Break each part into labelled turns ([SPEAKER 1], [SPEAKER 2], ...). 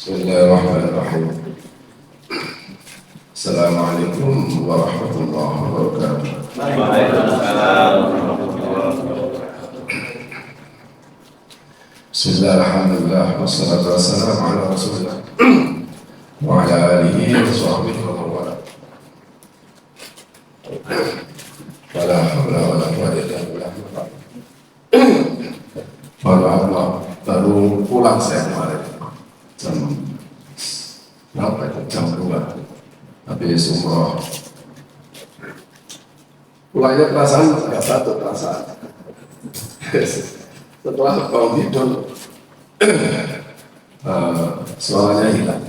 [SPEAKER 1] Bismillahirrahmanirrahim. Assalamualaikum warahmatullahi wabarakatuh.
[SPEAKER 2] Waalaikumsalam warahmatullahi wabarakatuh.
[SPEAKER 1] Bismillahirrahmanirrahim. Wassalatu wassalamu ala rasulillah wa ala alihi wa sahbihi wa man wala. Wala hawla wala quwwata illa billah. Allah baru pulang saya kemarin jam berapa itu? Jam 2 habis umroh. Pulangnya perasaan nggak satu perasaan. Setelah bangun tidur suaranya hilang.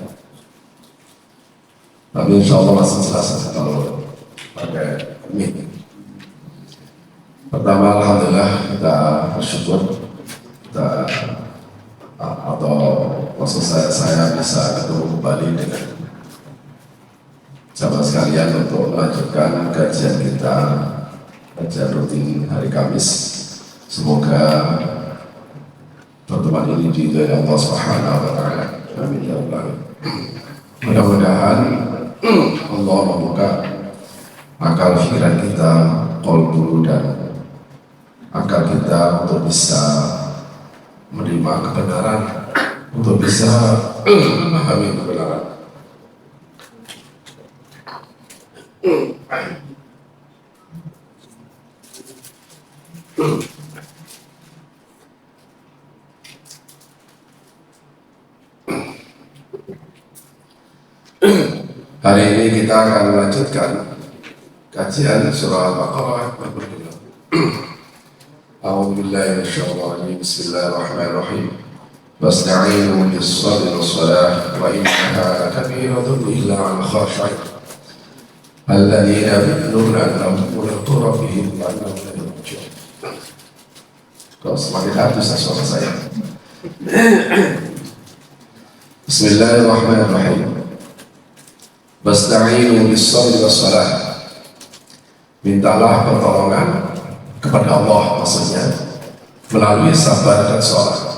[SPEAKER 1] Tapi insya Allah masih selasa kalau pakai mic. Pertama, alhamdulillah kita bersyukur kita atau maksud saya bisa ketemu kembali dengan sahabat sekalian untuk melanjutkan kajian kita, kajian rutin hari Kamis. Semoga pertemuan ini diridhoi Allah Subhanahu wa taala. Amin ya rabbal alamin. Mudah-mudahan Allah membuka akal pikiran kita, qalbu dan akal kita untuk bisa menerima kebenaran, untuk bisa memahami kebenaran. Hari ini kita akan melanjutkan kajian surah Al-Baqarah. A'udzu billahi minasyaitonir rajim. Bismillahirrahmanirrahim. Wasta'inu bis-sabri was-salah wa innaha lakabiratun illa 'alal khashi'in alladzina yu'minuna bi rabbihim wa annahum la yushrikun. Kalau semakin halus suara saya. Bismillahirrahmanirrahim. Wasta'inu bis-sabri was-salah. Mintalah pertolongan kepada Allah, maksudnya melalui sabar dan sholat.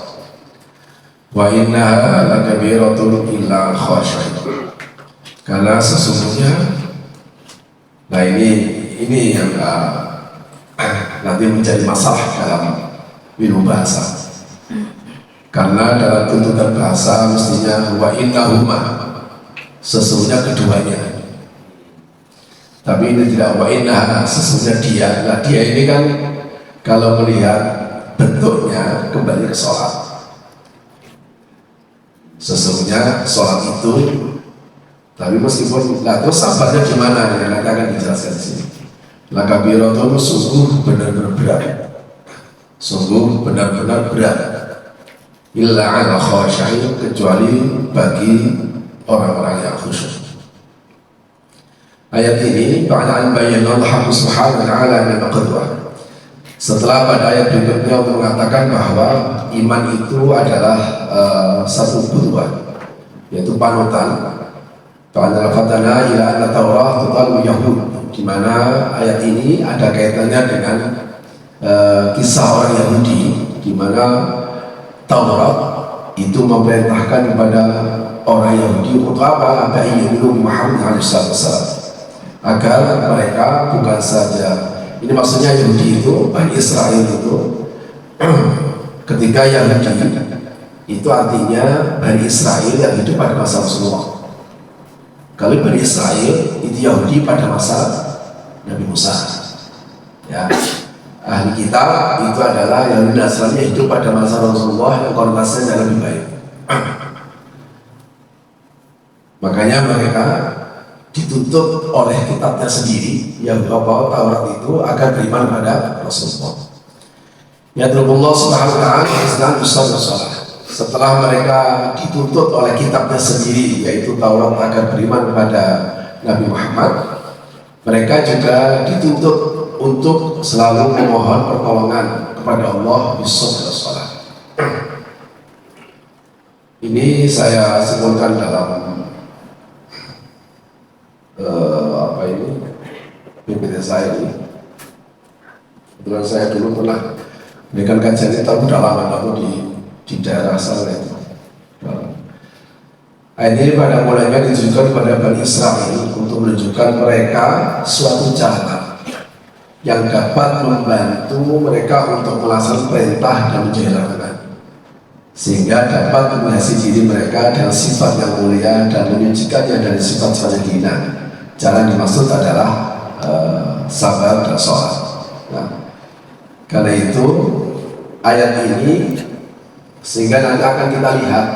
[SPEAKER 1] Wa innaha lakabiratun illa khashi'in. Karena sesungguhnya, nah ini yang nanti menjadi masalah dalam ilmu bahasa. Karena dalam tuntutan bahasa mestinya wa innahuma, sesungguhnya keduanya. Tapi ini tidak wa innaha, sesungguhnya dia. Nah dia ini kan kalau melihat bentuknya kembali ke sholat. Sesungguhnya sholat itu, tapi meskipun, nah terus sabarnya gimana ya, nanti akan dijelaskan di sini. Lakabiratun, sungguh benar-benar berat, sungguh benar-benar berat. Illa 'alal khashi'in, kecuali bagi orang-orang yang khusyuk. Ayat ini ba'da an bayyana Allah Subhanahu wa ta'ala min qadwah. Setelah pada ayat berikutnya untuk mengatakan bahwa iman itu adalah satu qudwah, yaitu panutan. Ta'ala fatana ila anna Taurat tuqalu Yahud, di mana ayat ini ada kaitannya dengan kisah orang Yahudi, di mana Taurat itu memerintahkan kepada orang Yahudi untuk apa? Bayyinu Muhammad SAW, agar mereka bukan saja, ini maksudnya Yahudi itu, Bani Israel itu, ketika Yahudi itu artinya Bani Israel yang hidup pada masa Rasulullah. Kalau Bani Israel itu Yahudi pada masa Nabi Musa, ya. Ahli kitab itu adalah Yahudi Nasrani hidup pada masa Rasulullah yang konotasinya lebih baik. Makanya mereka dituntut oleh kitabnya sendiri yang bahwa Taurat itu agar beriman pada Rasulullah. Ya Allah Subhanahu wa ta'ala setelah mereka dituntut oleh kitabnya sendiri, yaitu Taurat, agar beriman kepada Nabi Muhammad, mereka juga dituntut untuk selalu memohon pertolongan kepada Allah bisabr was salah. Ini saya sebutkan dalam PPT saya ini. Kebetulan saya dulu pernah memberikan kajian itu, udah lama waktu di daerah sana itu. Ayat ini pada mulanya ditujukan kepada Bani Israel untuk menunjukkan mereka suatu cara yang dapat membantu mereka untuk melaksanakan perintah dan menjauhi larangan, sehingga dapat menghiasi diri mereka dengan sifat yang mulia dan menyucikannya dari sifat-sifat yang hina. Cara yang dimaksud adalah sabar dan sholat. Nah, karena itu ayat ini sehingga nanti akan kita lihat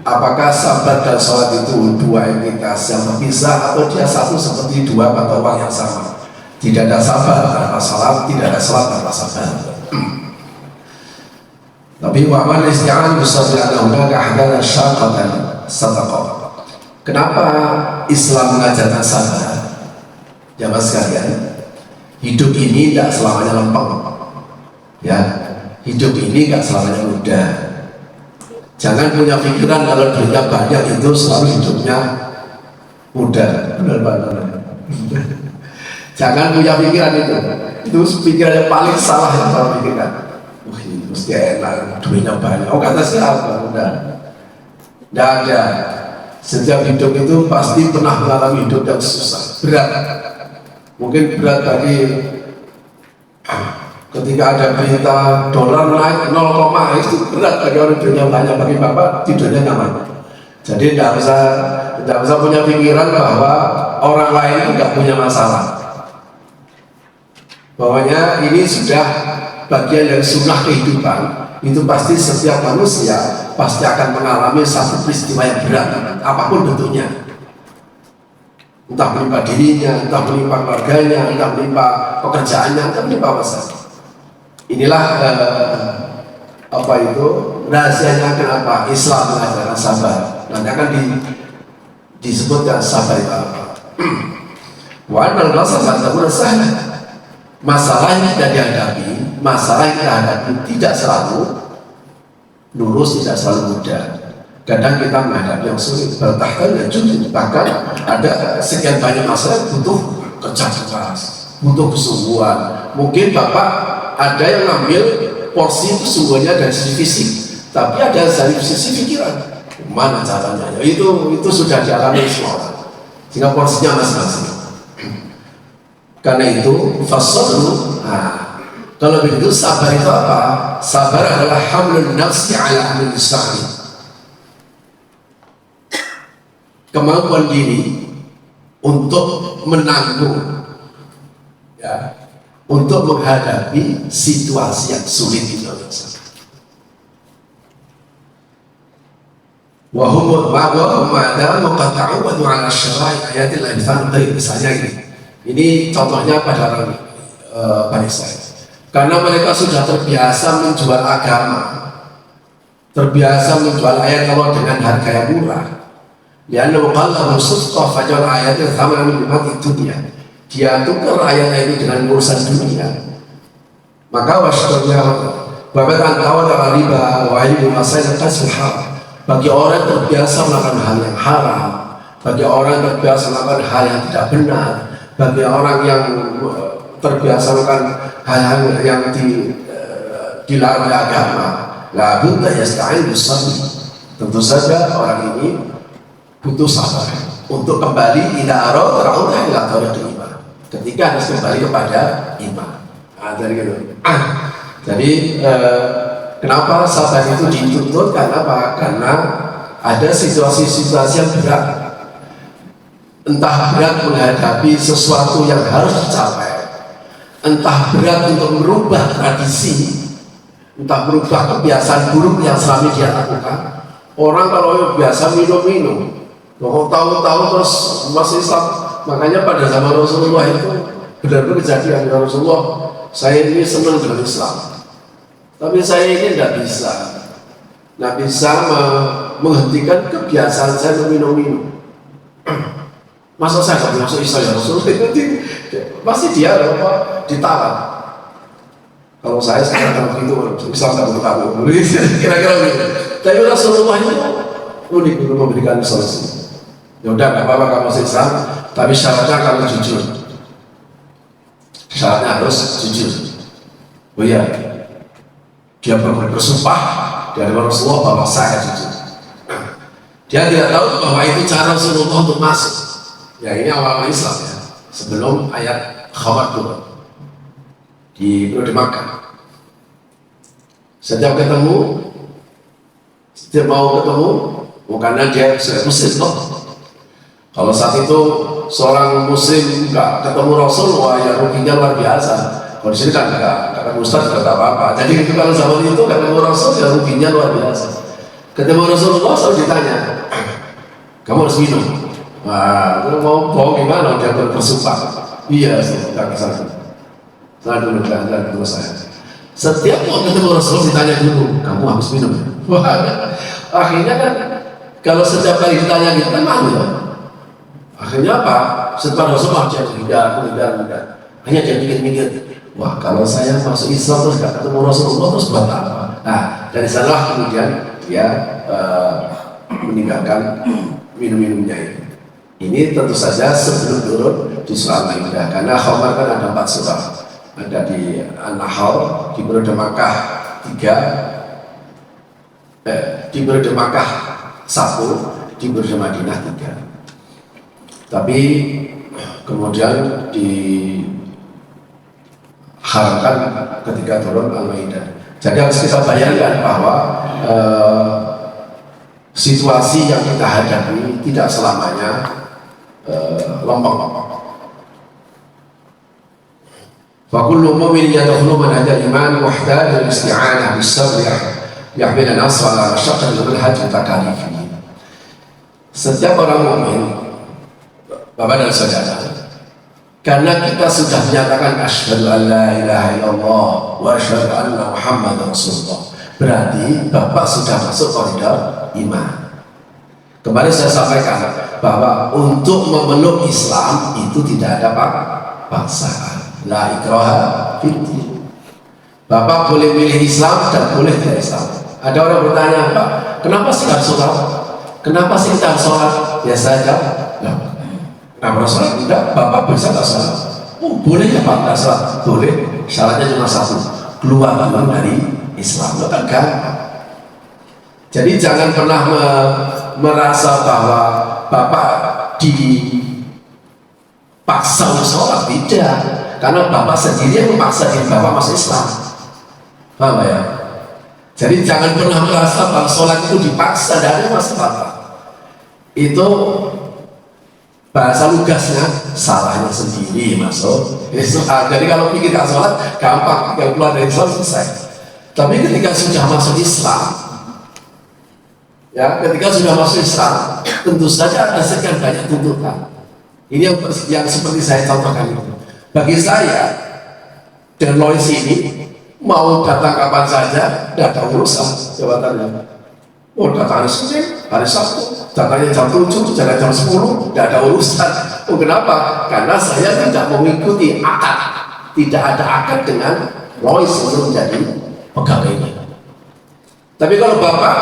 [SPEAKER 1] apakah sabar dan sholat itu dua entitas yang terpisah atau dia satu seperti dua mata uang yang sama. Tidak ada sabar tanpa sholat, tidak ada sholat tanpa sabar. Tapi wa'man isti'an bisabi'anahuna ka'ahdan syaqatan sadaqah. Kenapa Islam mengajarkan sabar? Jamaah sekalian, hidup ini tidak selamanya lempeng. Ya, hidup ini tidak selamanya mudah. Jangan punya pikiran kalau duitnya banyak itu selalu hidupnya mudah. Benar. Jangan punya pikiran itu pikiran yang paling salah yang orang pikirkan. Wah, ini mesti enak, duitnya banyak. Oh, kata siapa? Udah. Tidak ada. Setiap hidup itu pasti pernah mengalami hidup yang susah, berat. Mungkin berat bagi ketika ada berita dolar naik 0, itu berat bagi orang duitnya banyak. Bagi bapak tidurnya nyaman. Jadi tidak usah punya pikiran bahwa orang lain tidak punya masalah. Bahwanya ini sudah bagian dari sunnah kehidupan. Itu pasti setiap manusia pasti akan mengalami satu peristiwa yang berat, apapun bentuknya. Entah menimpa dirinya, entah menimpa keluarganya, entah menimpa pekerjaannya, entah menimpa apa saja. Inilah rahasianya kenapa Islam mengajarkan sabar. Nanti akan disebutkan sabar itu apa. Wa anal masalah tak sahlah. Masalah yang tidak dihadapi, masalah yang kita hadapi tidak selalu lurus, tidak selalu mudah. Kadang kita menghadapi yang sulit, bertahan dan jujur. Bahkan ada sekian banyak masalah yang butuh kerja keras, butuh kesungguhan. Mungkin Bapak ada yang ngambil porsi kesungguhannya dari sisi fisik, tapi ada dari sisi pikiran. Mana caranya? Itu sudah dialami semua orang. Sehingga porsinya masing-masing. Karena itu fasabru. Nah, kalau begitu sabar itu apa? Sabar adalah hamlun nafsi ala amil islam. Kemampuan diri untuk menanggung, ya, untuk menghadapi situasi yang sulit di dalam Islam. Wahum ma'ada muqatta'u ala syara'i ayatil ibthanqi. Misalnya ini contohnya pada orang Bani Israel. Karena mereka sudah terbiasa menjual agama, terbiasa menjual ayat Allah dengan harga yang murah. Lianna qala rasulullah fajal ayatnya sama dengan mati dunia. Dia tukar ayat ini dengan urusan dunia. Maka wasyarnya babat antawal ala riba wa ilmu masail qasul haram. Bagi orang terbiasa melakukan hal yang haram, bagi orang terbiasa melakukan hal yang tidak benar, bagi orang yang terbiasa melakukan hal-hal yang dilarang oleh agama, la budda yasta'in bis-sabr. Tentu saja orang ini butuh sabar untuk kembali ila arad ila tariqil iman. Ketika harus kembali kepada iman. Jadi kenapa sabar itu dituntut? Karena apa? Karena ada situasi-situasi yang berat. Entah berat menghadapi sesuatu yang harus dicapai, entah berat untuk merubah tradisi, entah merubah kebiasaan buruk yang selama dia lakukan. Orang kalau biasa minum-minum, tahu-tahu terus masih Islam. Makanya pada zaman Rasulullah itu benar-benar kejadian. Ya Rasulullah, saya ini senang dengan Islam, tapi saya ini tidak bisa menghentikan kebiasaan saya minum-minum. Masa saya nggak masuk Islam ya Rasulullah? Pasti dia ditahan. Kalau saya sekarang kalau begitu Islam tak untuk kamu. Kira-kira begitu. Tapi Rasulullah itu unik untuk memberikan solusi. Ya udah nggak apa-apa kamu masuk Islam, tapi syaratnya kamu jujur. Syaratnya harus jujur. Oh iya, dia bersumpah dari Rasulullah bahwa saya jujur. Dia tidak tahu bahwa itu cara Rasulullah untuk masuk. Ya ini awal Islam ya, sebelum ayat khabar turun di periode Makkah. Setiap mau ketemu, bukannya dia sudah muslim loh. Kalau saat itu seorang muslim nggak ketemu Rasul, wah ya ruginya luar biasa. Kalau di sini kan nggak, kata Ustaz nggak apa-apa. Jadi itu kalau zaman itu ketemu Rasul ya ruginya luar biasa. Ketemu Rasulullah selalu ditanya, kamu harus minum. Wah, kamu mau gimana? Dia bersumpah. Iya sih, nggak kesana. Saya dulu kan dulu saya. Setiap mau ketemu Rasul ditanya dulu, kamu harus minum. Wah, akhirnya kan kalau setiap kali ditanya gitu kan malu ya. Akhirnya apa? Setelah Rasulullah dia tidak. Hanya dia mikir-mikir, wah kalau saya masuk Islam terus gak ketemu Rasulullah terus buat apa? Nah dari sanalah kemudian dia meninggalkan minum-minumnya itu. Ini tentu saja sebelum turun di surah Al-Maidah, karena khamar kan ada 4 surah. Ada di An-Nahl, di periode Makkah 3, di periode Makkah 1, di periode Madinah 3. Tapi kemudian diharamkan ketika turun Al-Maidah. Jadi harus kita bayangkan bahwa situasi yang kita hadapi tidak selamanya lempeng. Fakullu mu'min yadkhulu manhaj al-iman muhtaj al-isti'anah bis-sabr yahmil an-nasr ala masyaqqati al-manhaj takalif. Setiap orang mukmin, Bapak dan Saudara, karena kita sudah menyatakan asyhadu an la ilaha illallah wa asyhadu anna Muhammadar Rasulullah, berarti Bapak sudah masuk koridor iman. Kemarin saya sampaikan bahwa untuk memeluk Islam itu tidak ada paksaan. La ikraha fiddin. Bapak boleh milih Islam dan boleh tidak Islam. Ada orang bertanya, Pak, kenapa sih harus sholat? Kenapa sih kita harus sholat? Biasa aja. Nah, kenapa harus sholat? Tidak, Bapak bisa tak sholat? Oh, boleh ya Pak, tak sholat? Boleh. Syaratnya cuma satu, keluar dari Islam. Itu kan gampang. Jadi jangan pernah merasa bahwa Bapak dipaksa untuk sholat, tidak. Karena Bapak sendiri yang memaksa diri Bapak masuk Islam. Paham ya? Jadi jangan pernah merasa bahwa sholat itu dipaksa dari mas Bapak. Itu bahasa lugasnya salahnya sendiri masuk Islam. Jadi kalau kita sholat gampang, tinggal keluar dari Islam selesai. Tapi ketika sudah masuk Islam, ya, ketika sudah masuk Islam, tentu saja ada sekian banyak tuntutan. Ini yang seperti saya contohkan itu. Bagi saya dan Lois ini mau datang kapan saja, tidak ada urusan jabatannya. Oh, datang hari Senin, hari Sabtu, datangnya jam 7, datangnya jam 10, tidak ada urusan. Oh, kenapa? Karena saya tidak mengikuti akad, tidak ada akad dengan Lois untuk menjadi pegawainya. Tapi kalau Bapak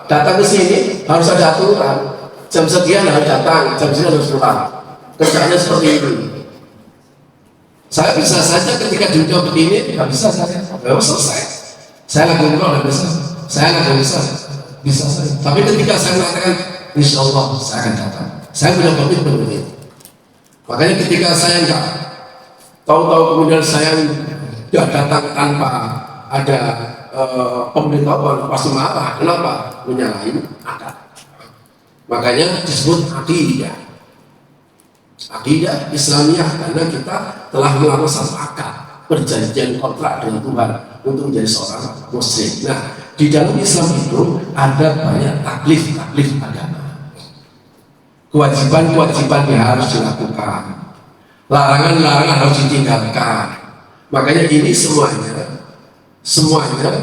[SPEAKER 1] datang ke sini harus ada aturan. Jam sekian harus datang, jam sekian harus pulang. Kerjanya seperti ini. Saya bisa saja ketika dunia begini, nggak bisa saya, selesai. Saya lagi umroh, nggak bisa. Saya nggak bisa saya. Tapi ketika saya mengatakan, insya Allah saya akan datang. Saya punya komitmen begitu. Makanya ketika saya nggak tahu-tahu kemudian saya nggak datang tanpa ada pemberitahuan, pasti marah. Kenapa? Menyalahi akad. Makanya disebut akidah. Akidah Islamiyah, karena kita telah melakukan satu akad perjanjian kontrak dengan Tuhan untuk menjadi seorang muslim. Nah, di dalam Islam itu ada banyak taklif agama, kewajiban yang harus dilakukan, larangan harus ditinggalkan. Makanya ini semuanya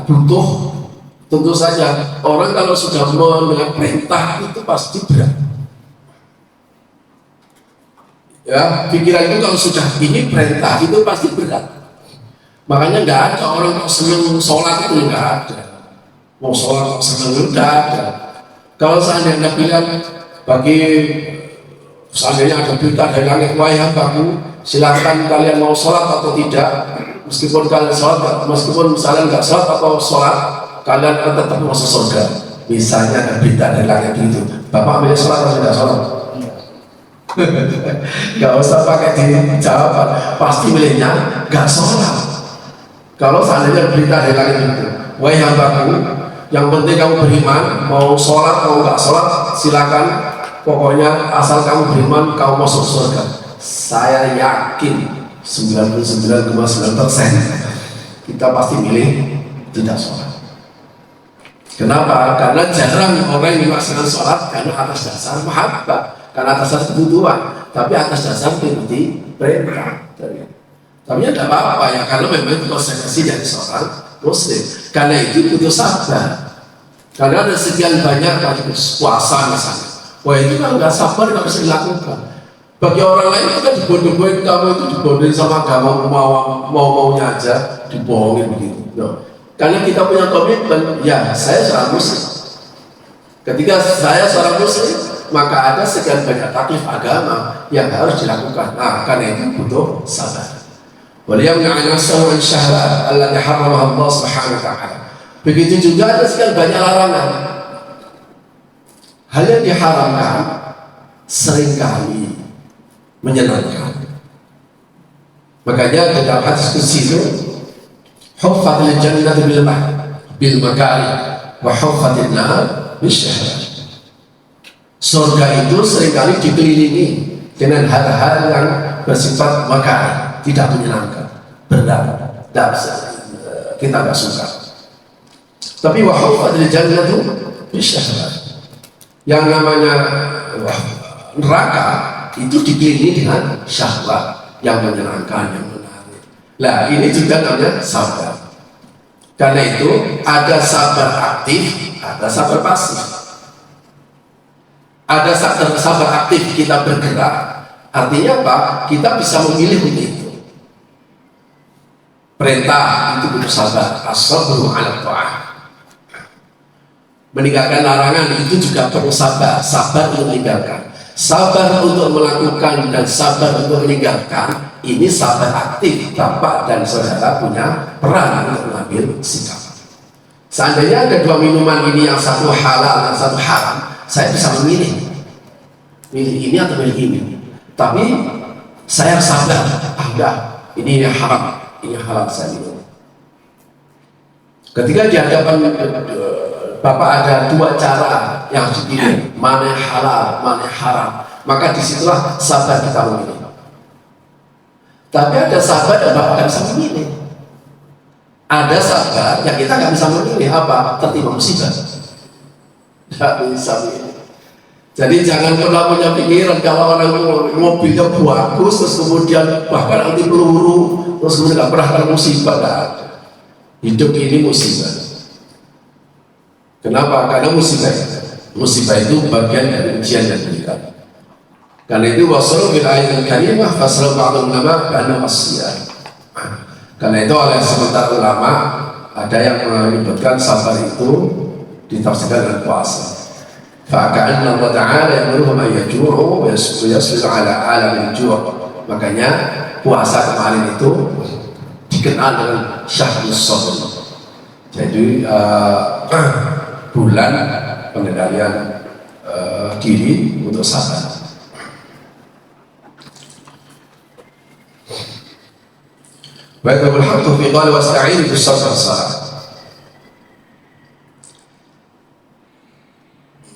[SPEAKER 1] butuh. Tentu saja orang kalau sudah mendengar perintah itu pasti berat. Ya, pikiran itu kalau sudah ini perintah itu pasti berat. Makanya nggak ada orang kok seneng sholat itu, nggak ada. Mau sholat kok seneng, nggak ada. Kalau seandainya pilihan bagi seandainya ada berita dari langit, wahai hambaku, silakan kalian mau sholat atau tidak. Meskipun kalian sholat, meskipun misalnya nggak sholat atau sholat, kalian akan tetap masuk surga. Misalnya ada berita dari langit itu, Bapak milih sholat atau tidak sholat? Gak usah pakai jawaban, pasti milihnya gak sholat. Kalau seandainya berita dari langit itu, wahai hambaku, yang penting kamu beriman, mau sholat mau gak sholat silakan, pokoknya asal kamu beriman kamu masuk surga. Saya yakin 99,9% kita pasti milih tidak sholat. Kenapa? Karena jarang orang yang melaksanakan sholat karena atas dasar mahabbah, karena atas dasar kebutuhan, tapi atas dasar mengikuti perintah. Tapi tidak apa-apa ya, karena memang itu konsekuensi dari seorang muslim. Karena itu butuh sabar. Karena ada sekian banyak kasus puasa misalnya, wah itu kan nggak sabar, nggak bisa dilakukan. Bagi orang lain itu kan dibodoh-bodohin, kamu itu dibodohin sama agama, mau-maunya aja dibohongin begitu. No. Karena kita punya komitmen, ya saya seorang muslim. Ketika saya seorang muslim, maka ada sekian banyak taklif agama yang harus dilakukan. Nah, karena itu butuh sabar. Waliyamna'an nafsahu an syahwat allati harramaha Allah Subhanahu wa ta'ala. Begitu juga ada sekian banyak larangan. Hal yang diharamkan seringkali menyenangkan. Makanya dalam hadis qudsi itu, huffatil jannatu bil makari wa huffatin nar bisyahwat. Surga itu seringkali dikelilingi dengan hal-hal yang bersifat makari, tidak menyenangkan, berat, kita nggak suka. Tapi wa huffatil jannatu bisyahwat. Yang namanya neraka itu dikelilingi dengan syahwat yang menyenangkan, yang menarik. Nah, ini juga namanya sabar. Karena itu ada sabar aktif, ada sabar pasif. Ada sabar aktif, kita bergerak. Artinya apa? Kita bisa memilih untuk itu. Perintah itu butuh sabar. As-sabru 'ala ta'ah. Meninggalkan larangan itu juga perlu sabar. Sabar untuk meninggalkan, sabar untuk melakukan, dan sabar untuk meninggalkan. Ini sabar aktif. Bapak dan saudara punya peran untuk mengambil sikap. Seandainya ada dua minuman ini, yang satu halal, yang satu haram, saya bisa memilih ini atau milih ini. Tapi saya sabar, enggak, ini yang haram, ini yang halal, saya minum. Ketika di hadapan Bapak ada dua cara yang dipilih, mana yang halal, mana yang haram, maka disitulah sabar kita memilih. Tapi ada sabar yang Bapak nggak bisa memilih. Ada sabar yang kita nggak bisa memilih, apa? Tertimpa musibah. Nggak bisa memilih. Jadi jangan pernah punya pikiran kalau orang mobilnya bagus, terus kemudian bahkan anti peluru, terus kemudian nggak pernah kena musibah. Nggak. Hidup ini musibah. Kenapa? Karena musibah itu bagian dari ujian dan pendidikan. Karena itu wasal bil ayatil karimah fasal ba'dul ulama karena masyiyah. Karena itu oleh sementara ulama ada yang menyebutkan sabar itu ditafsirkan dengan puasa. Fa'aka'anna Allah Ta'ala yamuruhum ayyaju'u wa yasbiru ala alamin ju'. Makanya puasa kemarin itu dikenal dengan syahrul sabr. Jadi bulan pengendalian diri untuk sabar. Baik, al-haqqu fi qala wasta'inu bis sabr was-salah.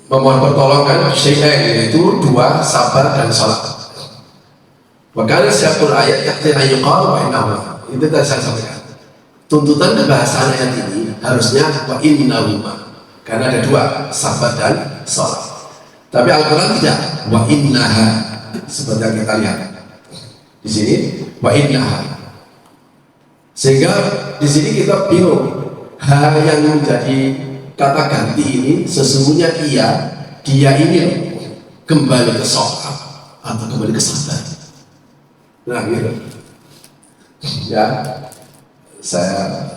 [SPEAKER 1] Memohon pertolongan syai'ain, yaitu dua, sabar dan salat. Makanya setiap ayat yaktina yuqal wa innahu. Itu tadi saya sampaikan. Tuntutan kebahasaan ayat ini harusnya wa innahuma. Karena ada dua, sabar dan salat. Tapi Al-Quran tidak, wa innaha. Seperti yang kita lihat di sini, wa innaha. Sehingga di sini kita bingung, hal yang menjadi kata ganti ini sesungguhnya dia ini kembali ke sholat atau kembali ke sabar. Nah gitu ya, saya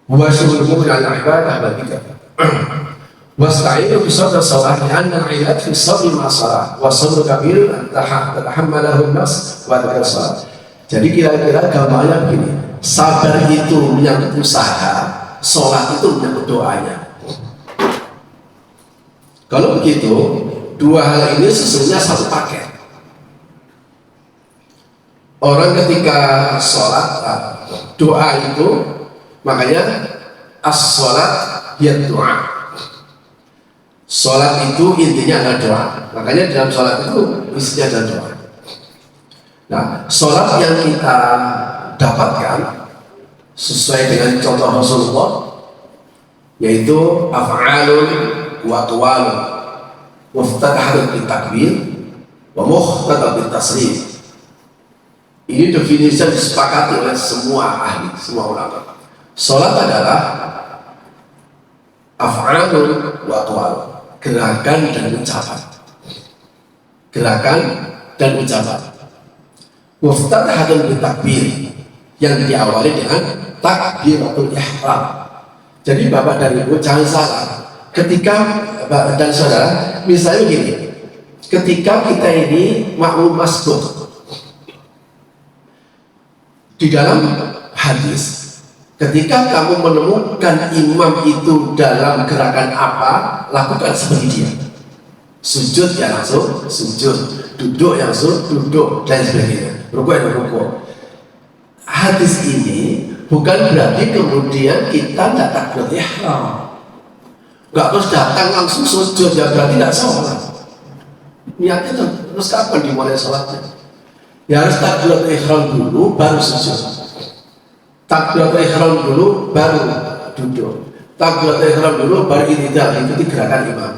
[SPEAKER 1] wa syukrul mu'min ala ibadah bagikan wasta'inu bi sabr salah li'anna al-'ilaj fi sabr ma salah wa sabr kabir tahammalahu an-nas wa dzakar salah. Jadi kira-kira gambarnya begini, sabar itu menyangkut usaha, sholat itu menyangkut doanya. Kalau begitu, dua hal ini sesungguhnya satu paket. Orang ketika sholat, doa itu, makanya as-sholat ya doa. Sholat itu intinya adalah doa. Makanya dalam sholat itu isinya adalah doa. Nah, sholat yang kita dapatkan sesuai dengan contoh Rasulullah, yaitu af'alun wa aqwalun muftatahatun bitakbir wa mukhtatatun bitaslim. Ini definisi yang disepakati oleh semua ahli, semua ulama. Sholat adalah af'alun wa aqwalun, gerakan dan ucapan. Gerakan dan ucapan. Muftatahatun bitakbir, yang diawali dengan takbiratul ihram. Jadi Bapak dan Ibu jangan salah. Ketika Bapak dan Saudara, misalnya begini, ketika kita ini makmum masbuk, di dalam hadis, ketika kamu menemukan imam itu dalam gerakan apa, lakukan seperti dia. Sujud ya langsung sujud, duduk ya langsung duduk, dan sebagainya. Rukuk ya rukuk. Hadis ini bukan berarti kemudian kita tidak takbiratul ihram, nggak terus datang langsung sujud, ya berarti tidak sholat. Niatnya terus kapan dimulai sholatnya? Ya harus takbiratul ihram dulu baru sujud, takbiratul ihram dulu baru duduk, takbiratul ihram dulu baru i'tidal, ikuti gerakan imam,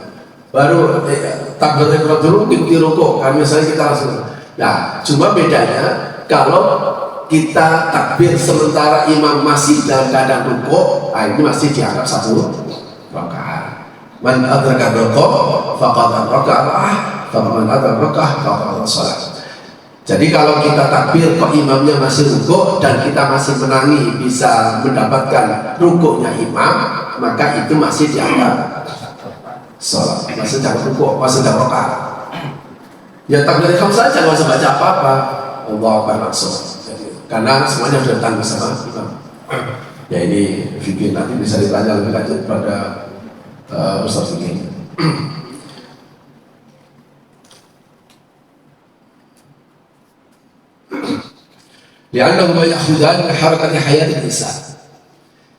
[SPEAKER 1] baru takbiratul ihram dulu ikuti rukuk. Kan misalnya kita langsung. Nah, cuma bedanya kalau kita takbir sementara imam masih dalam keadaan rukuk, ini masih dianggap satu rakaat. Man adraka rukuk faqad adraka rakaah, faman adraka rakaah faqad shalah. Jadi kalau kita takbir kok imamnya masih rukuk dan kita masih menangi bisa mendapatkan rukuknya imam, maka itu masih dianggap sholat, masih dalam rukuk, masih dalam rakaat. Ya takbir ihram saja, nggak usah baca apa-apa. Allahu akbar langsung. Karena semuanya sudah datang bersama imam. Ya ini fikir, nanti bisa ditanya lebih lanjut pada Ustaz Fikir. Lianna huma ya'khudhan harakat hayat insan.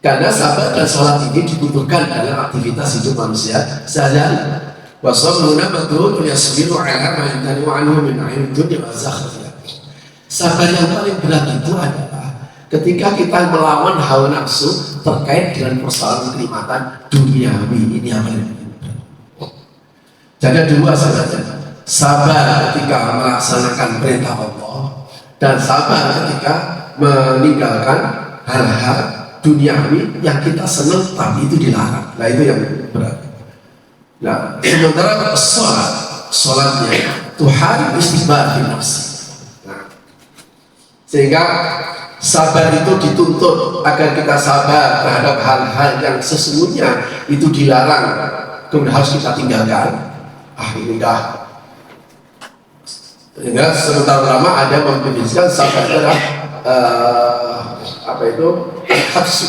[SPEAKER 1] Karena sabar dan sholat ini dibutuhkan dalam aktivitas hidup manusia sehari-hari. Wa sabruna madrun yasbiru 'ala ma yantani'u 'anhu min 'aini dunya wa zakhriha. Sabar yang paling berat itu adalah ketika kita melawan hawa nafsu terkait dengan persoalan kenikmatan duniawi. Ini yang paling berat. Jadi dua saja. Sabar ketika melaksanakan perintah Allah dan sabar ketika meninggalkan hal-hal duniawi yang kita senang tapi itu dilarang. Nah itu yang berat. Nah sementara sholatnya Tuhan istighfar di nafsi. Sehingga sabar itu dituntut agar kita sabar terhadap hal-hal yang sesungguhnya itu dilarang, kemudian harus kita tinggalkan. Ini dah. Sehingga sementara ulama ada memdefinisikan sabar adalah hadsu,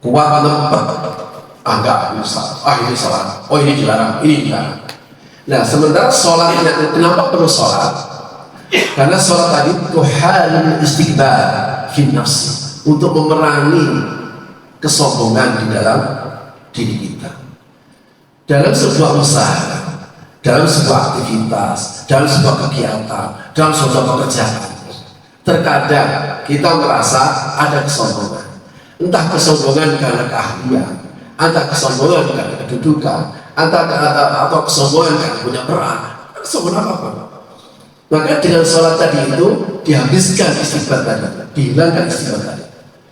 [SPEAKER 1] kuat menempat. Enggak, ini salah. Ini salah. Oh ini dilarang, ini dilarang. Nah sementara sholatnya, kenapa perlu sholat? Karena sholat tadi tuhan istighbar fi nafsi, untuk memerangi kesombongan di dalam diri kita. Dalam sebuah usaha, dalam sebuah aktivitas, dalam sebuah kegiatan, dalam sebuah pekerjaan, terkadang kita merasa ada kesombongan. Entah kesombongan karena keahlian, entah kesombongan karena kedudukan, atau kesombongan karena punya peran, kesombongan apa-apa. Maka dengan sholat tadi itu dihabiskan istighfar tadi, dihilangkan istighfar tadi,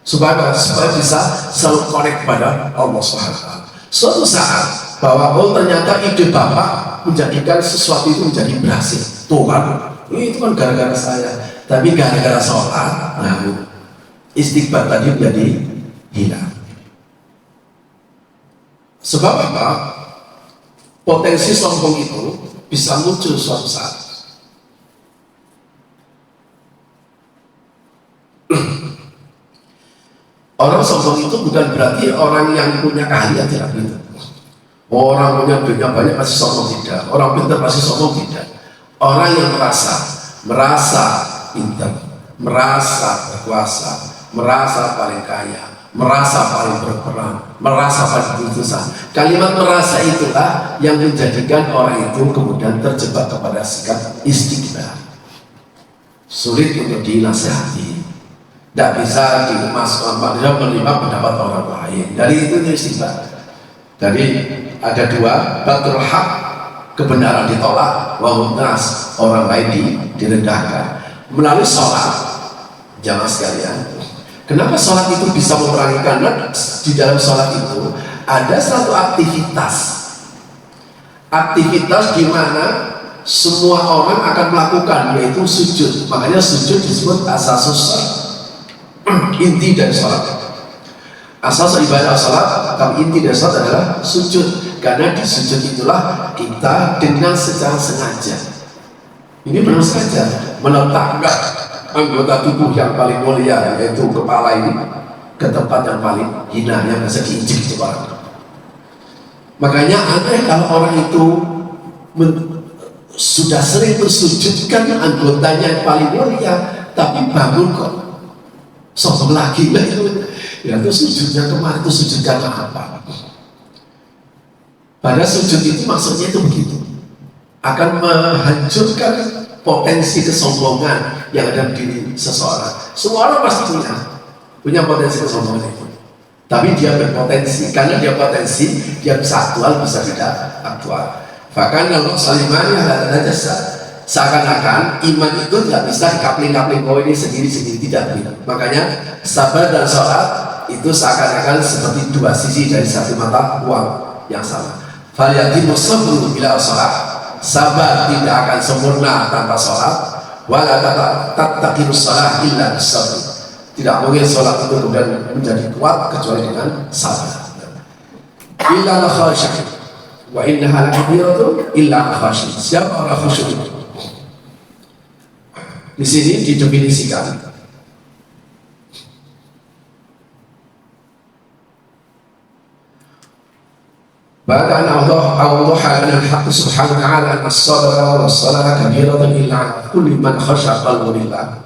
[SPEAKER 1] supaya bisa selalu connect pada Allah SWT. Suatu saat bahwa ternyata ide Bapak menjadikan sesuatu itu menjadi berhasil. Tuh kan, itu kan gara-gara saya, tapi gara-gara sholat, nah istighfar tadi menjadi hilang. Sebab apa? Potensi sombong itu bisa muncul suatu saat. Orang sombong itu bukan berarti orang yang punya keahlian, tidak gitu. Orang punya dunia banyak pasti sombong, tidak. Orang pintar pasti sombong, tidak. Orang yang merasa pintar, merasa berkuasa, merasa paling kaya, merasa paling berperan, merasa paling berdosa. Kalimat merasa itulah yang menjadikan orang itu kemudian terjebak kepada sikap istikbar. Sulit untuk dinasihati, tidak bisa menerima pendapat orang lain. Dari itu istikbar. Jadi ada dua, batul haq, kebenaran ditolak, wa mumtaz, orang lain direndahkan. Melalui sholat, jamaah sekalian, kenapa sholat itu bisa memerangi? Karena di dalam sholat itu ada satu aktivitas di mana semua orang akan melakukan, yaitu sujud. Makanya sujud disebut asasus inti dari sholat. Asas ibadah sholat, tapi inti dari sholat adalah sujud. Karena di sujud itulah kita dengan secara sengaja, ini benar saja, meletakkan anggota tubuh yang paling mulia, yaitu kepala ini, ke tempat yang paling hina, yang bisa diinjek itu orang. Makanya aneh kalau orang itu sudah sering bersujudkan anggotanya yang paling mulia, tapi bangun kok sombong lagi lah itu. Ya itu sujudnya kemarin itu sujud karena apa? Pada sujud itu maksudnya itu begitu, akan menghancurkan potensi kesombongan yang ada di diri seseorang. Semua orang pasti punya potensi kesombongan itu, tapi dia berpotensi, karena dia potensi, dia bisa aktual, bisa tidak aktual. Bahkan kalau salimanya ada jasa, seakan-akan iman itu tidak bisa dikapling-kapling, oh ini sendiri-sendiri, tidak begitu. Makanya sabar dan sholat itu seakan-akan seperti dua sisi dari satu mata uang yang sama. Falyatimu sabru bila sholat, sabar tidak akan sempurna tanpa sholat, wala tattaqimus sholat illa bisabr. Tidak mungkin sholat itu kemudian menjadi kuat kecuali dengan sabar. Illa khashi'in wa innaha lakabiratun illa khashi'in. Siapa orang khusyuk? Di sini didefinisikan bahkan Allah dengan hak subhanahu wa ta'ala as-sabra wa as-salah kabiratan illa kulli man khasha qalbu lillah.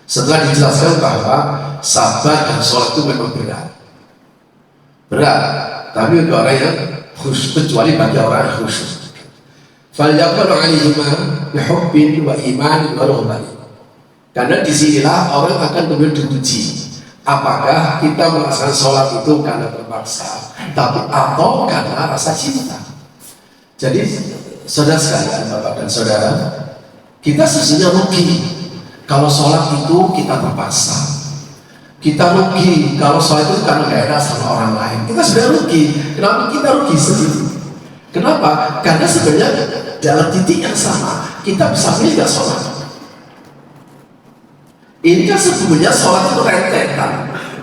[SPEAKER 1] Setelah dijelaskan bahwa sabar dan sholat itu memang berat, tapi bagi orang yang khusyuk, kecuali bagi orang yang khusyuk. Falyaqul 'alaihima bihubbin wa iman wa rahmah. Karena disinilah orang akan kemudian diuji, apakah kita melaksanakan sholat itu karena terpaksa, tapi atau karena rasa cinta. Jadi saudara sekalian, bapak dan saudara, kita sesungguhnya rugi kalau sholat itu kita terpaksa. Kita rugi kalau sholat itu karena gak enak sama orang lain. Kita sudah rugi. Kenapa kita rugi sendiri? Kenapa? Karena sebenarnya dalam titik yang sama kita bisa pilih gak sholat. Ini kan sebetulnya sholat itu rentetan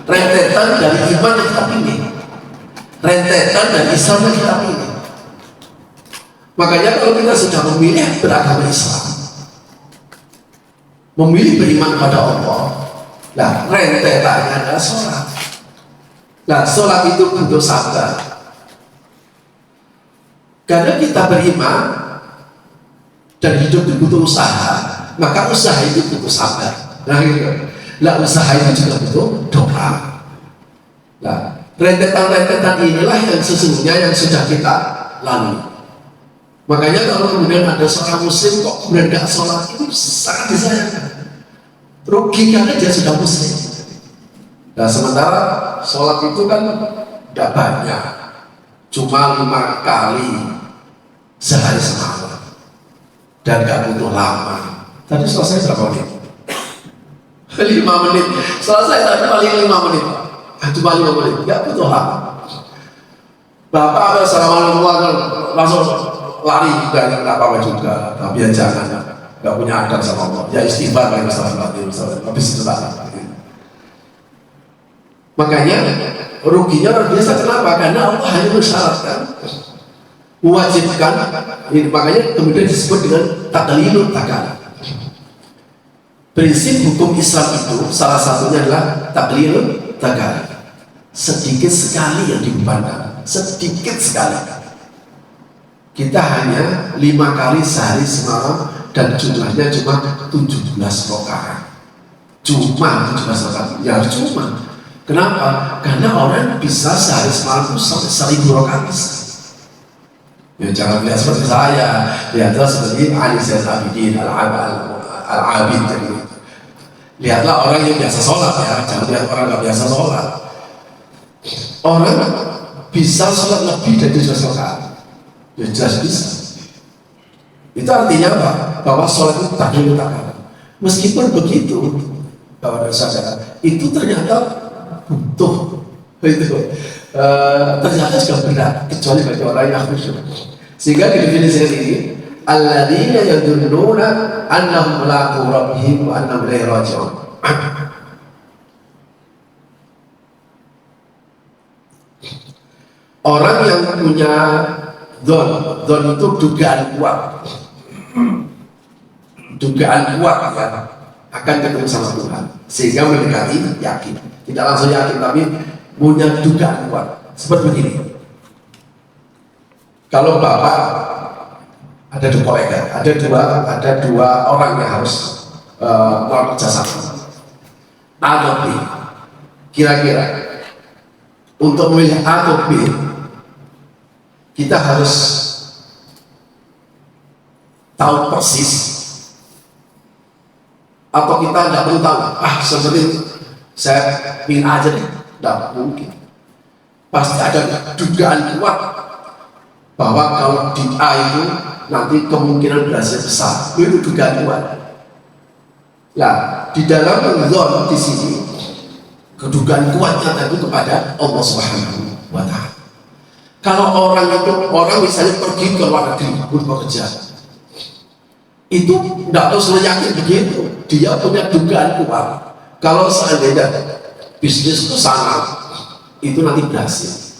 [SPEAKER 1] dari iman yang kita pilih, rentetan dari Islam yang kita pilih. Makanya kalau kita sudah memilih beragama Islam, memilih beriman pada Allah, nah rentetannya adalah sholat. Nah sholat itu bentuk sabar. Karena kita beriman dan hidup itu butuh usaha, maka usaha itu butuh sabar. Nah, usaha itu juga butuh doa. Nah, rentetan-rentetan inilah yang sesungguhnya yang sudah kita lalui. Makanya kalau kemudian ada seorang muslim kok kemudian gak sholat, itu sangat disayangkan. Rugi karena dia sudah muslim. Nah, sementara sholat itu kan tidak banyak, cuma 5 kali sehari semalam, dan gak butuh lama. Tadi selesai berapa menit? 5 menit, selesai tadi paling 5 menit, cuma 5 menit, gak butuh lama. Bapak ada assalamualaikum langsung lari dan gak apa-apa juga, tapi ya jangan, gak punya adab sama Allah, ya istighfar lagi habis itu tak. Makanya ruginya luar biasa. Kenapa? Karena Allah hanya mensyaratkan, mewajibkan, makanya kemudian disebut dengan taqlilul takalif. Prinsip hukum Islam itu salah satunya adalah taqlilul takalif, sedikit sekali yang dibebankan, sedikit sekali. Kita hanya 5 kali sehari semalam dan jumlahnya cuma 17 rakaat. Cuma 17 rakaat. Ya cuma. Kenapa? Karena orang bisa sehari semalam itu sampai 1000 rakaat bisa. Ya jangan lihat seperti saya, lihatlah seperti Ali Zain Abidin Al-Abid tadi. Lihatlah orang yang biasa sholat ya, jangan lihat orang nggak biasa sholat. Orang bisa sholat lebih dari 17 rakaat, ya jelas bisa. Itu artinya apa? Bahwa sholat itu tak diletakkan. Meskipun begitu, Bapak dan Saudara, itu ternyata butuh itu. Ternyata juga berat, kecuali bagi orang yang khusyuk. Sehingga didefinisikan ini, alladzina yadunnuna annahum mulaqu rabbihim wa annahum ilaihi raji'un. Orang yang punya dzon itu dugaan kuat ya, akan ketemu sama Tuhan, sehingga mendekati yakin, tidak langsung yakin tapi punya dugaan kuat. Seperti begini, kalau Bapak ada 2 kolega, ada dua orang yang harus melakukan kerjasama A atau B. Kira-kira untuk memilih A atau B, kita harus tahu persis, atau kita tidak perlu tahu. Seperti saya ingin aja deh, tidak mungkin. Pasti ada dugaan kuat bahwa kalau di A itu nanti kemungkinan berhasil besar. Itu dugaan kuat. Nah, di dalam dzon di sini kedugaan kuatnya itu kepada Allah Subhanahu wa Ta'ala. Kalau orang misalnya pergi ke luar negeri untuk bekerja, itu tidak harus yakin begitu. Dia punya dugaan kuat. Kalau seandainya bisnis itu sana, itu nanti berhasil.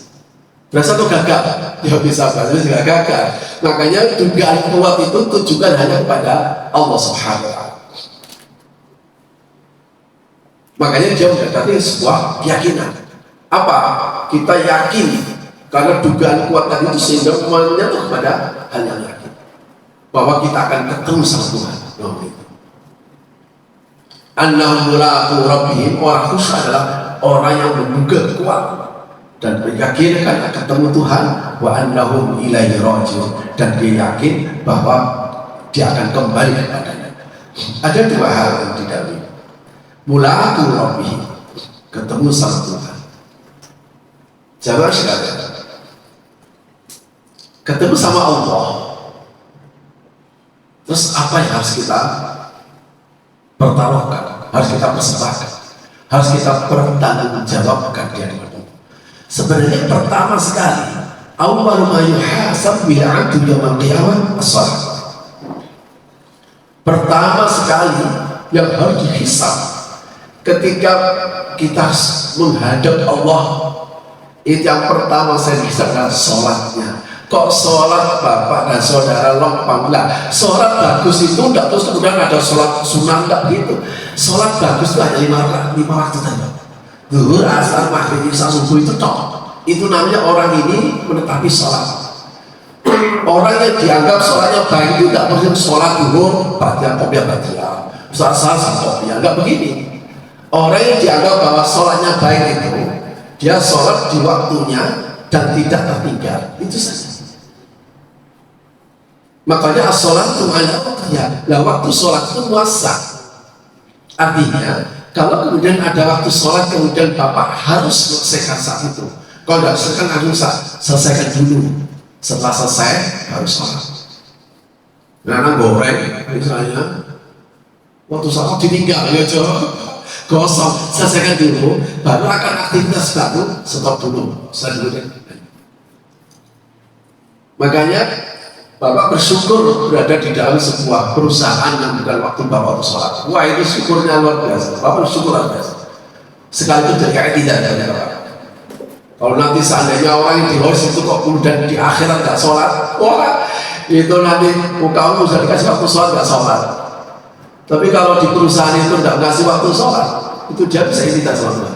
[SPEAKER 1] Berhasil atau gagal? Ya bisa berhasil, juga gagal. Makanya dugaan kuat itu tujukan hanya kepada Allah Subhanahu wa Ta'ala. Makanya dia mendekati sebuah keyakinan. Apa? Kita yakin karena dugaan kuat tadi itu sehingga menyentuh kepada hal yang yakin bahwa kita akan ketemu sama Tuhan. Annahum mulaqu rabbihim, orang khusyuk adalah orang yang menduga kuat dan beryakin akan ketemu Tuhan, wa annahum ilaihi raji'un, dan dia yakin bahwa dia akan kembali kepadanya. Ada 2 hal yang didalami. Mulaqu rabbihim, ketemu sama Tuhan. Jamaah sekalian, ketemu sama Allah. Terus apa yang harus kita pertaruhkan, harus kita persembahkan, harus kita pertanggungjawabkan di hadapan Allah. Sebenarnya pertama sekali, awwalu ma yuhasab bil 'abdu yaumil qiyamah as-shalah. Pertama sekali yang harus dihisab ketika kita menghadap Allah, itu yang pertama saya dihisab adalah sholatnya. Kok sholat Bapak dan Saudara lompang? Lah, sholat bagus itu tidak terus kemudian ada sholat sunnah, tidak gitu. Sholat bagus itu hanya 5 waktu saja. Zuhur, asar, maghrib, isya, subuh itu toh. Itu namanya orang ini menetapi sholat. Orang yang dianggap sholatnya baik itu tidak perlu sholat zuhur, ba'diyah, qobliyah, ba'diyah, asar, qobliyah, enggak begini. Orang yang dianggap bahwa sholatnya baik itu, dia sholat di waktunya dan tidak tertinggal, itu saja. Makanya as-sholatu ala waqtiha. Lah waktu sholat itu muasa. Artinya kalau kemudian ada waktu sholat kemudian Bapak harus selesaikan saat itu. Kalau tidak selesaikan, harus selesaikan dulu. Setelah selesai baru sholat. Nah, goreng misalnya, waktu sholat ditinggal ya gosong, selesaikan dulu, baru akan aktivitas baru, stop dulu, dulu deh. Makanya Bapak bersyukur berada di dalam sebuah perusahaan yang bukan waktu Bapak sholat. Wah, itu syukurnya luar biasa. Bapak bersyukur luar biasa. Sekali itu jadi tidak ada Bapak. Kalau nanti seandainya orang yang di host itu kok kemudian di akhirat nggak sholat, wah itu nanti kamu bisa dikasih waktu sholat nggak sholat. Tapi kalau di perusahaan itu nggak ngasih waktu sholat, itu dia bisa tidak sholat.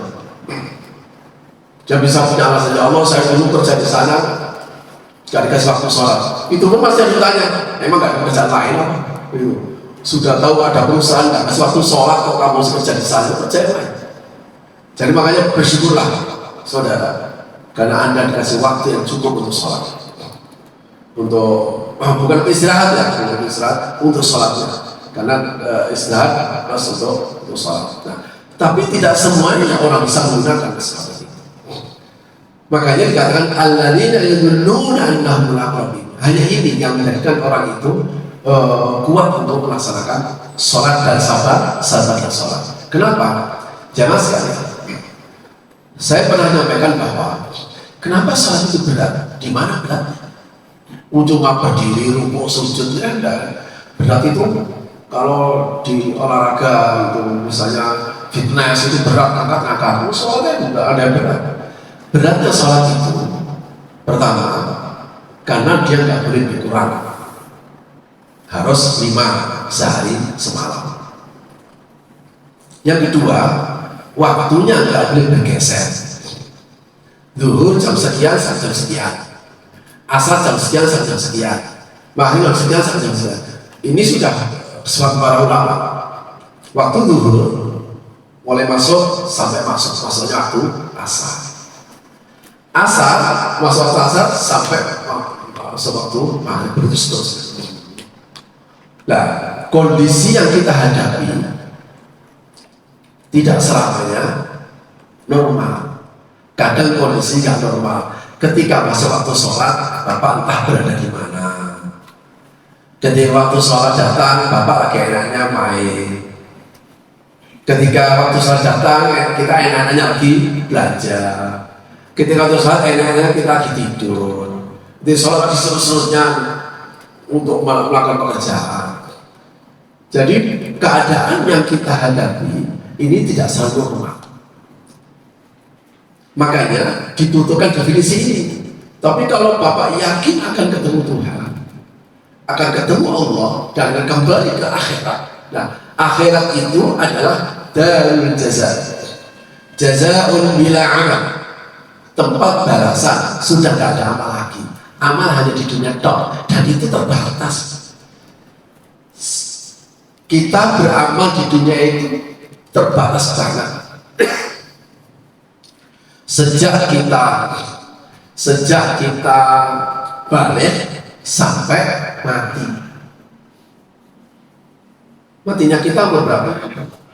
[SPEAKER 1] Dia bisa punya alasan, ya Allah saya dulu kerja di sana gak dikasih waktu sholat. Itu pun pasti harus ditanya, emang gak ada kerjaan lain apa? Sudah tahu ada perusahaan gak kasih waktu sholat, kok kamu harus kerja di sana, kerja yang lain. Jadi makanya bersyukurlah saudara, karena Anda dikasih waktu yang cukup untuk sholat, untuk bukan istirahat ya, bukan istirahat, untuk sholatnya, karena istirahat harus untuk sholat. Nah, tapi tidak semuanya orang bisa menggunakan kesempatan itu. Makanya dikatakan alladzina yadhunnuna annahum mulaqin. Hanya ini yang menjadikan orang itu kuat untuk melaksanakan sholat dan sabar dan sholat. Kenapa? Jangan sekali. Saya pernah menyampaikan bahwa kenapa sholat itu berat? Di mana beratnya? Ujung apa berdiri, rukuk, sujud, ya enggak. Berat itu kalau di olahraga itu misalnya fitness itu berat, angkat-angkat. Sholatnya juga ada berat. Beratnya sholat itu pertama karena dia nggak boleh berkurang, harus 5 sehari semalam. Yang kedua, waktunya nggak boleh bergeser. Zuhur jam sekian sampai jam sekian, asar jam sekian sampai jam sekian, maghrib jam sekian sampai jam sekian. Ini sudah sesuatu para ulama. Waktu zuhur mulai masuk sampai masuknya waktu asar. Asar masuk waktu asar sampai waktu maghrib, itu seterusnya. Nah, kondisi yang kita hadapi tidak selamanya normal. Kadang kondisi nggak normal. Ketika masuk waktu sholat, Bapak entah berada di mana. Ketika waktu sholat datang, Bapak lagi enaknya main. Ketika waktu sholat datang, kita enaknya lagi belajar. Ketika waktu sholat enaknya kita lagi tidur. Di sholat seterusnya untuk melakukan pekerjaan. Jadi keadaan yang kita hadapi ini tidak selalu normal. Makanya dibutuhkan definisi ini. Tapi kalau Bapak yakin akan ketemu Tuhan, akan ketemu Allah, dan akan kembali ke akhirat. Nah, akhirat itu adalah darul jaza, jazaun bila amal, tempat balasan. Sudah tidak ada amal lagi. Amal hanya di dunia tok, dan itu terbatas. Kita beramal di dunia itu terbatas banget. Sejak kita balik sampai mati. Matinya kita umur berapa?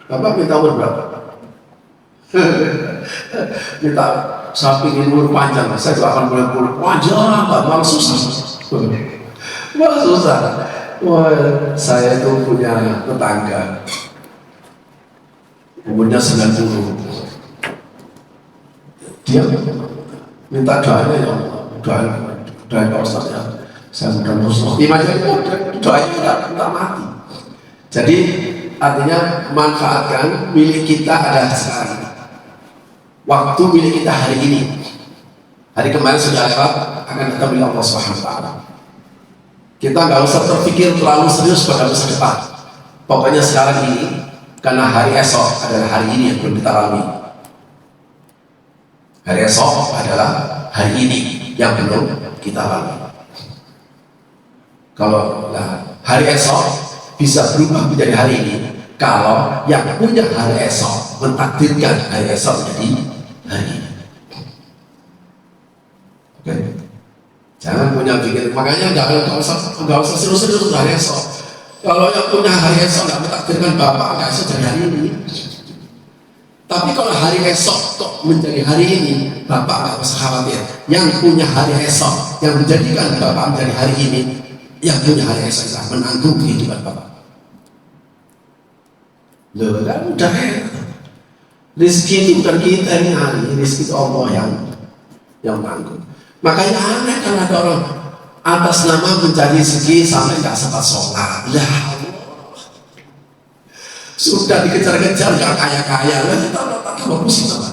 [SPEAKER 1] Bapak minta umur berapa? Minta saya ingin umur panjang, saya juga akan boleh umur panjang, malah susah. Malah susah. Wah, saya itu punya tetangga umurnya 90. Dia minta doanya, ya doa Pak Ustaz ya, saya mudah terus doanya tidak mati. Jadi artinya manfaatkan milik kita ada sekarang. Waktu milik kita hari ini. Hari kemarin sudah lewat, akan datang milik Allah Subhanahu wa taala. Kita nggak usah terpikir terlalu serius pada masa depan. Pokoknya sekarang ini, karena hari esok adalah hari ini yang belum kita lalui. Hari esok adalah hari ini yang belum kita lalui. Kalau hari esok bisa berubah menjadi hari ini, kalau yang punya hari esok mentakdirkan hari esok menjadi hari ini. Oke. Jangan punya pikir, makanya nggak usah serius-serius hari esok. Kalau yang punya hari esok nggak mentakdirkan Bapak nggak esok dari hari ini. Tapi kalau hari esok kok menjadi hari ini, Bapak nggak usah khawatir. Yang punya hari esok, yang menjadikan Bapak menjadi hari ini, yang punya hari esok akan menanggung kehidupan Bapak. Loh, kan udah rezeki itu bukan kita yang hari, rezeki itu Allah yang menanggung. Makanya aneh kalau ada orang atas nama mencari rezeki sampai nggak sempat sholat. Ya Allah, sudah dikejar-kejar nggak kaya-kaya, lagi tambah pusing sama.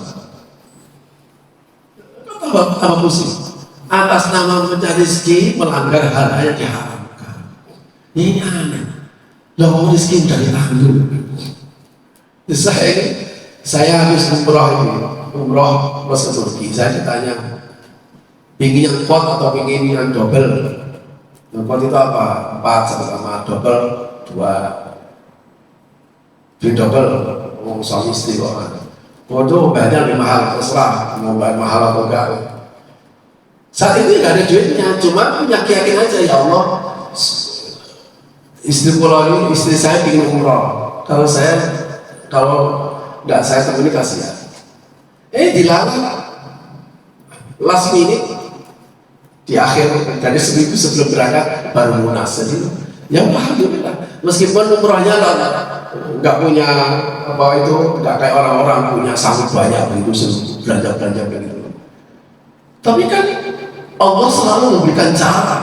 [SPEAKER 1] Tambah pusing. Atas nama mencari rezeki melanggar hal yang diharamkan. Ini aneh. Loh, rezeki udah ditanggung. Saya habis umroh ini, umroh plus ke Turki, saya ditanya pingin yang quad atau pingin yang double. Yang quad itu apa? 4 sama double 2. Beli double, suami istri kok. Itu bayarnya lebih mahal, terserah mau bayar mahal atau enggak. Saat itu nggak ada duitnya, cuma punya keyakinan aja, ya Allah, istri saya ingin umroh. Kalau nggak saya temui kasihan. Dilarang last minute di akhir dari seminggu sebelum berangkat baru lunas. Jadi ya alhamdulillah, meskipun umrohnya nggak punya nggak kayak orang-orang punya sanggup banyak begitu belanja begitu. Tapi kan Allah selalu memberikan cara.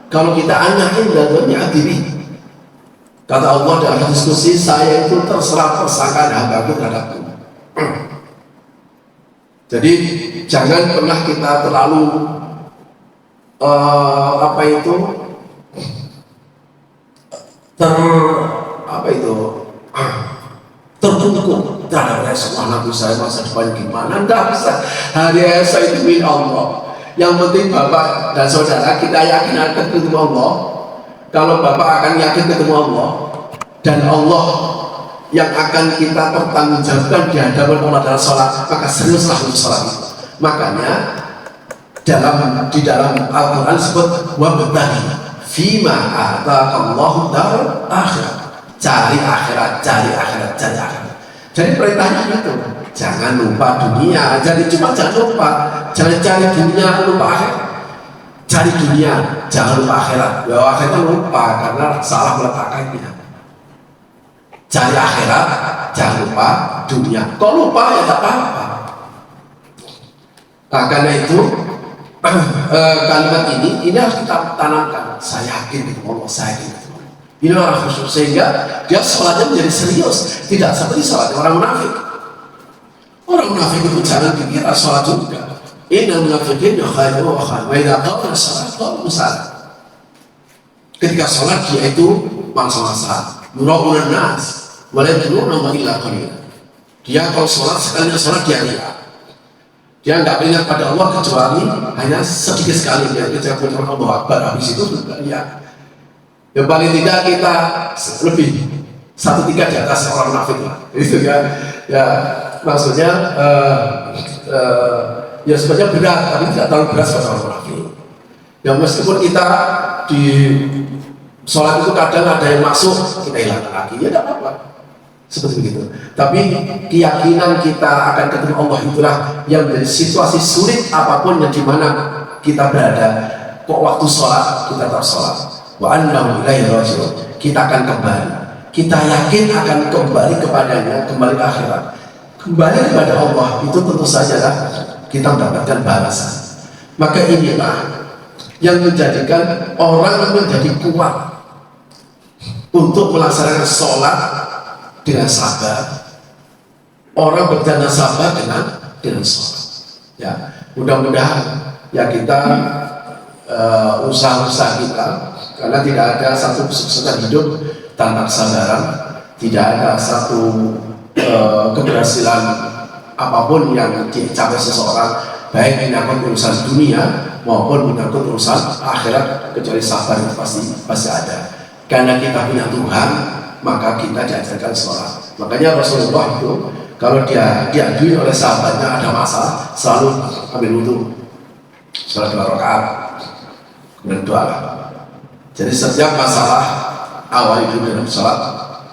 [SPEAKER 1] Kalau kita anakin dadanya diri. Kata Allah dalam diskusi, saya itu terserah persangkaan hambaku terhadapku. Jadi jangan pernah kita terlalu terkungkung terhadap semua anak saya masa depan gimana. Nggak bisa. Hari esok itu milik Allah. Yang penting bapak dan saudara kita yakin akan ketemu Allah. Kalau bapak akan yakin ketemu Allah dan Allah yang akan kita pertanggungjawabkan di hadapan Allah dalam sholat, maka seriuslah untuk sholat itu. Makanya di dalam Al-Quran disebut wabtaghi fima ataakallahu darul akhirat, cari akhirat. Jadi perintahnya itu jangan lupa dunia. Jadi cuma jangan lupa, jangan cari dunia lupa akhirat. Cari dunia, jangan lupa akhirat. Bahwa akhirat lupa karena salah meletakkannya. Cari akhirat, jangan lupa dunia. Kok lupa ya tak apa-apa. Nah, karena itu kalimat ini harus kita tanamkan. Saya yakin itu Allah, saya yakin itu Allah. Ini orang khusyuk sehingga dia sholatnya menjadi serius, tidak seperti sholat orang munafik. Orang munafik itu jangan dikira sholat juga. Innal munafiqin yakhada'u wa khada'u wa idza qala shalat qalu salat. Ketika sholat dia itu mangsa-mangsa, yura'unan nas wa la yadruna illa qalila. Dia kalau sekalinya sholat dia lihat. Dia nggak ingat pada Allah kecuali hanya sedikit sekali dia ketika punya Allah Akbar, habis itu tidak lihat. Yang paling tidak kita lebih 1/3 di atas orang munafik lah. Itu kan ya maksudnya ya sebenarnya berat, tapi tidak terlalu berat seperti orang munafik. Ya meskipun kita di sholat itu kadang ada yang masuk, kita hilangkan lagi, ya tidak apa-apa. Seperti begitu. Tapi keyakinan kita akan ketemu Allah itulah yang menjadi situasi sulit apapun yang dimana kita berada. Kok waktu sholat kita tetap sholat. Wa annahu ilaihi raji'un. Kita akan kembali. Kita yakin akan kembali kepadanya, kembali ke akhirat. Kembali kepada Allah itu tentu saja lah kita mendapatkan balasan. Maka inilah yang menjadikan orang menjadi kuat untuk melaksanakan sholat dengan sabar. Orang berjalan sabar dengan sholat. Ya, mudah-mudahan ya kita usaha-usaha kita, karena tidak ada satu kesuksesan hidup tanpa kesabaran, tidak ada satu keberhasilan apapun yang dicapai seseorang, baik menyangkut urusan dunia maupun menyangkut urusan akhirat, kecuali sabar itu pasti ada. Karena kita punya Tuhan, maka kita diajarkan sholat. Makanya Rasulullah itu kalau dia diadui oleh sahabatnya ada masalah, selalu ambil wudhu, sholat 2 rakaat, kemudian doa. Jadi setiap masalah awal itu dalam sholat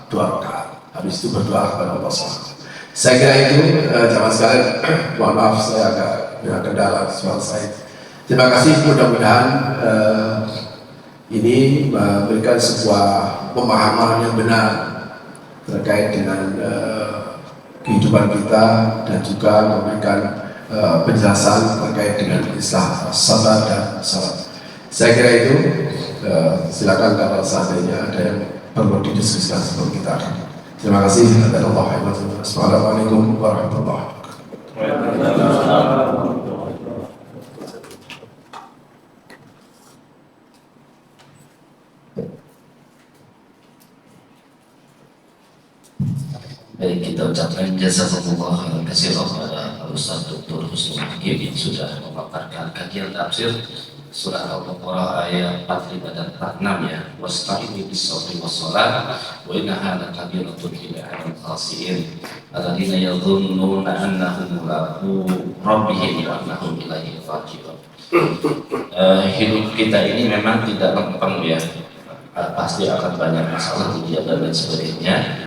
[SPEAKER 1] 2 rakaat, habis itu berdoa kepada Allah SWT. Saya kira itu jamaah sekalian, mohon maaf saya agak kendala suara saya. Terima kasih, mudah-mudahan ini memberikan sebuah pemahaman yang benar terkait dengan kehidupan kita dan juga memberikan penjelasan terkait dengan istilah sabar dan salat. Saya kira itu silakan kalau seandainya ada yang perlu didiskusikan sebelum kita akan. Terima kasih. Assalamualaikum warahmatullahi wabarakatuh.
[SPEAKER 3] Baik, kita ucapkan jazakumullah khairan katsiran kepada Ustaz Dr. Husnul Hakim yang sudah memaparkan kajian tafsir surah Al-Baqarah ayat 45 dan 46 ya. Wasta'inu bis-sabri was-shalah wa innaha lakabiratun illa 'alal khashi'in alladzina yadhunnuna annahum mulaqu rabbihim wa annahum ilaihi raji'un. Hidup kita ini memang tidak lempeng ya. Pasti akan banyak masalah ujian dan lain sebagainya.